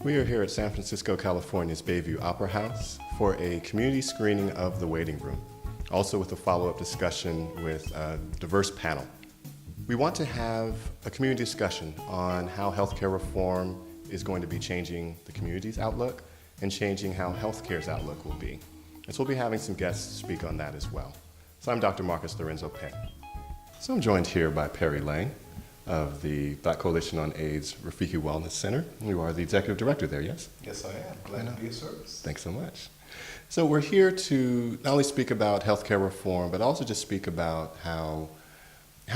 We are here at San Francisco, California's Bayview Opera House for a community screening of The Waiting Room, also with a follow-up discussion with a diverse panel. We want to have a community discussion on how healthcare reform is going to be changing the community's outlook and changing how healthcare's outlook will be. And so we'll be having some guests speak on that as well. So I'm Dr. Marcus Lorenzo Penn. So I'm joined here by Perry Lang of the Black Coalition on AIDS Rafiki Wellness Center. You are the executive director there, yes? Yes, I am. Glad to be of service. Thanks so much. So we're here to not only speak about healthcare reform, but also just speak about how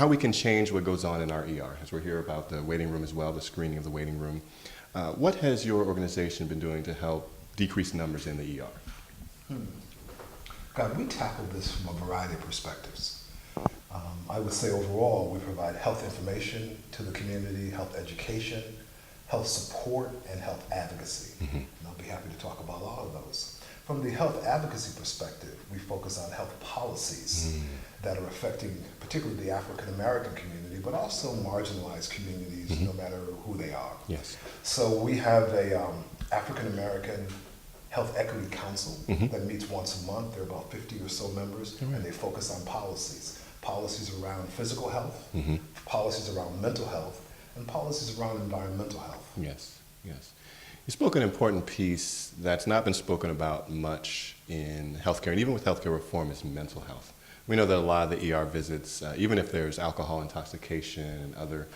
we can change what goes on in our ER, as we're here about the waiting room as well, the screening of the waiting room. What has your organization been doing to help decrease numbers in the ER? God, we tackle this from a variety of perspectives. I would say overall, we provide health information to the community, health education, health support, and health advocacy. And I'll be happy to talk about all of those. From the health advocacy perspective, we focus on health policies that are affecting particularly the African American community, but also marginalized communities, no matter who they are. Yes. So we have a African American Health Equity Council that meets once a month. There are about 50 or so members, and they focus on policies. Policies around physical health, policies around mental health, and policies around environmental health. Yes, yes. You spoke an important piece that's not been spoken about much in healthcare, and even with healthcare reform, is mental health. We know that a lot of the ER visits, even if there's alcohol intoxication and other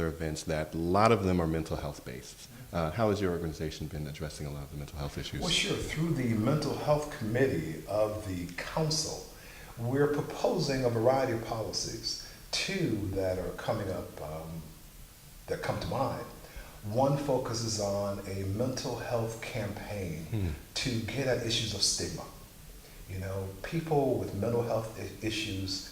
events, that a lot of them are mental health based. How has your organization been addressing a lot of the mental health issues? Well, sure. Through the Mental Health Committee of the Council, we're proposing a variety of policies. Two that are coming up that come to mind. One focuses on a mental health campaign to get at issues of stigma. You know, people with mental health issues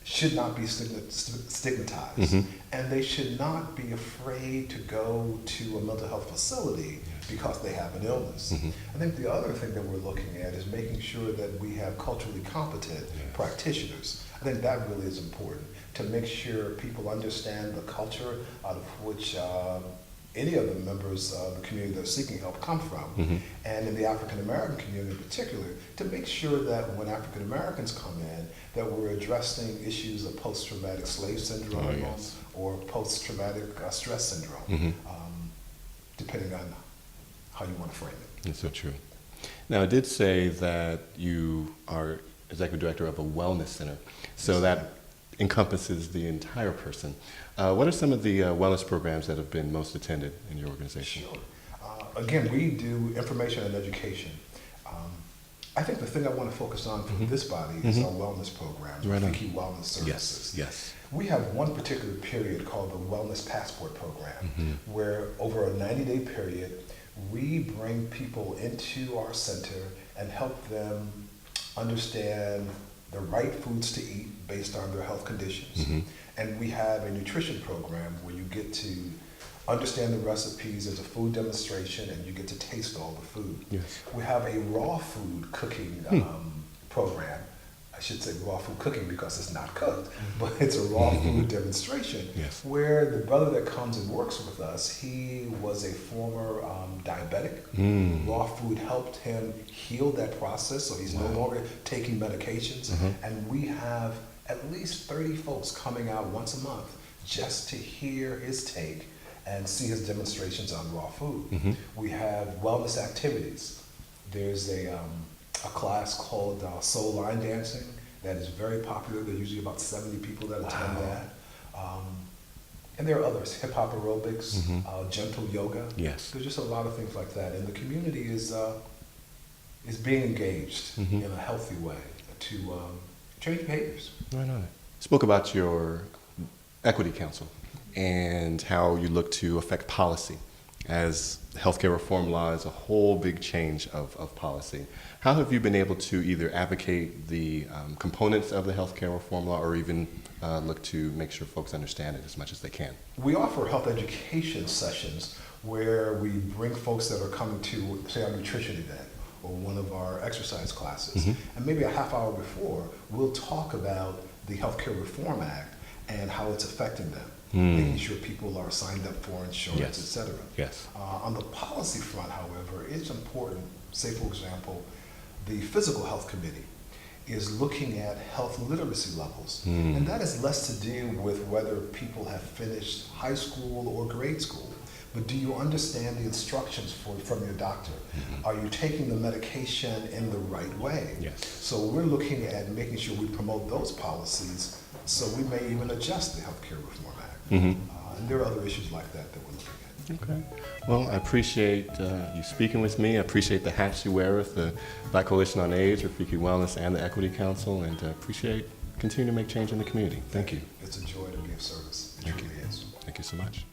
should not be stigmatized, and they should not be afraid to go to a mental health facility because they have an illness. I think the other thing that we're looking at is making sure that we have culturally competent practitioners. I think that really is important, to make sure people understand the culture out of which any of the members of the community that are seeking help come from, and in the African American community in particular, to make sure that when African Americans come in, that we're addressing issues of post-traumatic slave syndrome or post-traumatic stress syndrome, depending on how you want to frame it. That's so true. Now, I did say that you are executive director of a wellness center, so that encompasses the entire person. What are some of the wellness programs that have been most attended in your organization? Sure. Again, we do information and education. I think the thing I want to focus on for this body is our wellness program, Rafiki Wellness Services. Yes. We have one particular period called the Wellness Passport Program, where over a 90-day period, we bring people into our center and help them understand the right foods to eat based on their health conditions. And we have a nutrition program where you get to understand the recipes. There's a food demonstration, and you get to taste all the food. Yes. We have a raw food cooking program. I should say raw food cooking because it's not cooked, but it's a raw food demonstration where the brother that comes and works with us, he was a former diabetic. Raw food helped him heal that process, so he's no longer taking medications. And we have at least 30 folks coming out once a month just to hear his take and see his demonstrations on raw food. We have wellness activities. There's a class called soul line dancing that is very popular. There are usually about 70 people that attend that. And there are others, hip hop aerobics, gentle yoga. There's just a lot of things like that. And the community is being engaged in a healthy way to change behaviors. Right on it. Spoke about your equity council and how you look to affect policy. As healthcare reform law is a whole big change of policy. How have you been able to either advocate the components of the healthcare reform law or even look to make sure folks understand it as much as they can? We offer health education sessions where we bring folks that are coming to, say, our nutrition event or one of our exercise classes. And maybe a half hour before, we'll talk about the Healthcare Reform Act and how it's affecting them. making sure people are signed up for insurance, Yes. et cetera. Yes. On the policy front, however, it's important, say for example, the Physical Health Committee is looking at health literacy levels. And that is less to do with whether people have finished high school or grade school. But do you understand the instructions from your doctor? Are you taking the medication in the right way? Yes. So we're looking at making sure we promote those policies, so we may even adjust the Healthcare Reform Act. And there are other issues like that that we're looking at. Okay. Well, I appreciate you speaking with me. I appreciate the hats you wear with the Black Coalition on AIDS, Rafiki Wellness, and the Equity Council, and appreciate continuing to make change in the community. Thank you. It's a joy to be of service. It Thank truly is. Thank you so much.